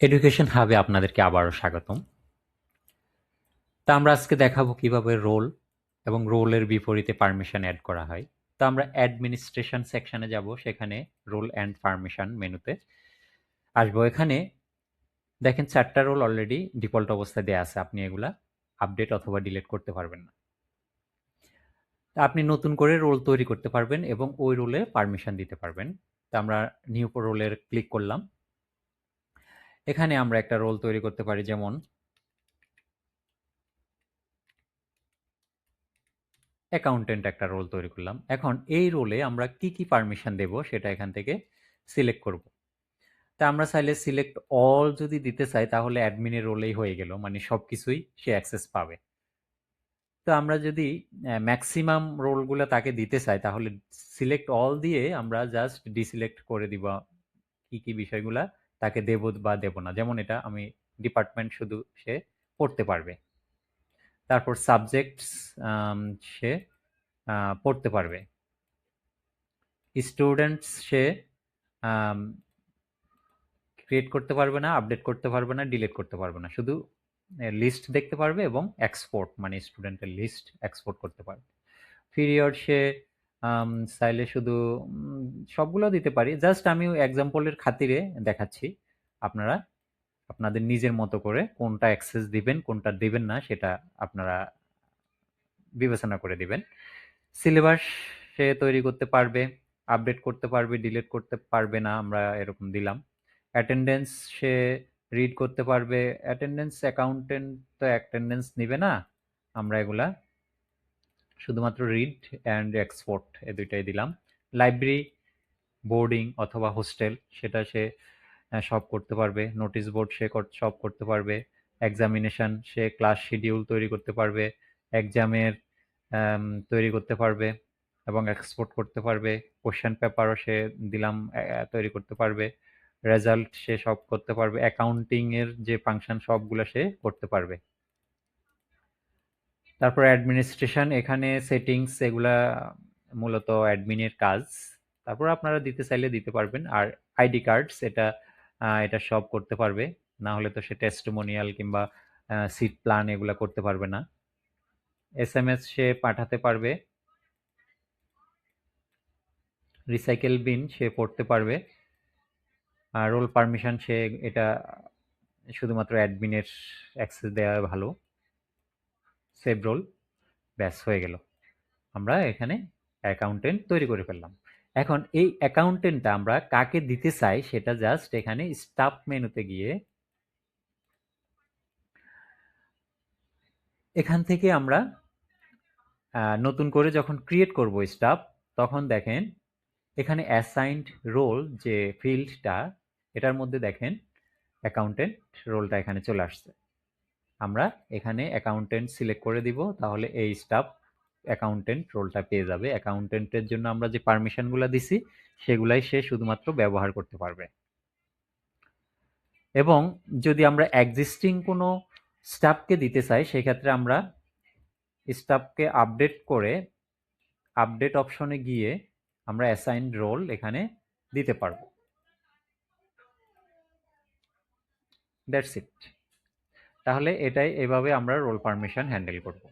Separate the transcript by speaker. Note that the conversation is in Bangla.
Speaker 1: এডুকেশন হাবে আপনাদেরকে আবারও স্বাগতম। তা আমরা আজকে দেখাবো কিভাবে রোল এবং রোলের বিপরীতে পারমিশন অ্যাড করা হয়। তো আমরা অ্যাডমিনিস্ট্রেশন সেকশনে যাব, সেখানে রোল অ্যান্ড পারমিশন মেনুতে আসবো। এখানে দেখেন 4টা রোল অলরেডি ডিফল্ট অবস্থায় দেয়া আছে, আপনি এগুলা আপডেট অথবা ডিলিট করতে পারবেন না। তা আপনি নতুন করে রোল তৈরি করতে পারবেন এবং ওই রোলে পারমিশন দিতে পারবেন। তা আমরা নিউ রোলের ক্লিক করলাম। এখানে আমরা একটা রোল তৈরি করতে পারি, যেমন অ্যাকাউন্টেন্ট একটা রোল তৈরি করলাম। এখন এই রোলে আমরা কি কি পারমিশন দেব সেটা এখান থেকে সিলেক্ট করব। তা আমরা চাইলে সিলেক্ট অল যদি দিতে চাই তাহলে অ্যাডমিনের রোলেই হয়ে গেল, মানে সবকিছুই সে অ্যাক্সেস পাবে। তো আমরা যদি ম্যাক্সিমাম রোলগুলো তাকে দিতে চাই তাহলে সিলেক্ট অল দিয়ে আমরা জাস্ট ডিসিলেক্ট করে দিব কি কি বিষয়গুলা তাকে দেব বা দেব না। যেমন এটা আমি ডিপার্টমেন্ট শুধু সে পড়তে পারবে, তারপর সাবজেক্টস সে পড়তে পারবে, স্টুডেন্টস সে ক্রিয়েট করতে পারবে না, আপডেট করতে পারবে না, ডিলিট করতে পারবে না, শুধু লিস্ট দেখতে পারবে এবং এক্সপোর্ট মানে স্টুডেন্টের লিস্ট এক্সপোর্ট করতে পারবে। পিরিয়ড সে চাইলে শুধু সবগুলো দিতে পারি, জাস্ট আমি এক্সাম্পলের খাতিরে দেখাচ্ছি। আপনারা আপনাদের নিজের মতো করে কোনটা অ্যাক্সেস দিবেন কোনটা দিবেন না সেটা আপনারা বিবেচনা করে দিবেন। সিলেবাস সে তৈরি করতে পারবে, আপডেট করতে পারবে, ডিলিট করতে পারবে না, আমরা এরকম দিলাম। অ্যাটেন্ডেন্স সে রিড করতে পারবে, অ্যাটেন্ডেন্স অ্যাকাউন্টেন্ট তো অ্যাটেন্ডেন্স নিবে না, আমরা এগুলা শুধুমাত্র রিড অ্যান্ড এক্সপোর্ট এই দুইটাই দিলাম। লাইব্রেরি, বোর্ডিং অথবা হোস্টেল সেটা সে সব করতে পারবে, নোটিশ বোর্ড সে সব করতে পারবে, এক্সামিনেশন সে ক্লাস শিডিউল তৈরি করতে পারবে, এক্সামের তৈরি করতে পারবে এবং এক্সপোর্ট করতে পারবে, কোশ্চেন পেপারও সে দিলাম তৈরি করতে পারবে, রেজাল্ট সে সব করতে পারবে, অ্যাকাউন্টিং এর যে ফাংশন সবগুলো সে করতে পারবে। তারপর অ্যাডমিনিস্ট্রেশন, এখানে সেটিংস এগুলা মূলত অ্যাডমিনের কাজ। তারপর আপনারা দিতে চাইলে দিতে পারবেন। আর আইডি কার্ডস এটা সব করতে পারবে, না হলে তো সে টেস্টিমোনিয়াল কিংবা সিট প্ল্যান এগুলা করতে পারবে না। এসএমএস সে পাঠাতে পারবে, রিসাইকেল বিন সে পড়তে পারবে, আর রোল পারমিশন সে এটা শুধুমাত্র অ্যাডমিনের অ্যাক্সেস দেওয়া ভালো। সেভ রোল, ব্যাস হয়ে গেল, আমরা এখানে অ্যাকাউন্টেন্ট তৈরি করে ফেললাম। এখন এই অ্যাকাউন্টেন্টটা আমরা কাকে দিতে চাই সেটা জাস্ট এখানে স্টাফ মেনুতে গিয়ে এখান থেকে আমরা নতুন করে যখন ক্রিয়েট করব স্টাফ, তখন দেখেন এখানে অ্যাসাইনড রোল যে ফিল্ডটা, এটার মধ্যে দেখেন অ্যাকাউন্টেন্ট রোলটা এখানে চলে আসছে। আমরা এখানে অ্যাকাউন্টেন্ট সিলেক্ট করে দিব, তাহলে এই স্টাফ অ্যাকাউন্টেন্ট রোলটা পেয়ে যাবে। অ্যাকাউন্টেন্টের জন্য আমরা যে পারমিশনগুলো দিছি সেগুলাই সে শুধুমাত্র ব্যবহার করতে পারবে। এবং যদি আমরা এক্সিস্টিং কোনো স্টাফকে দিতে চাই সেক্ষেত্রে আমরা স্টাফকে আপডেট করে আপডেট অপশনে গিয়ে আমরা অ্যাসাইনড রোল এখানে দিতে পারবো। That's it. তাহলে এটাই, এভাবে আমরা রোল পারমিশন হ্যান্ডেল করব।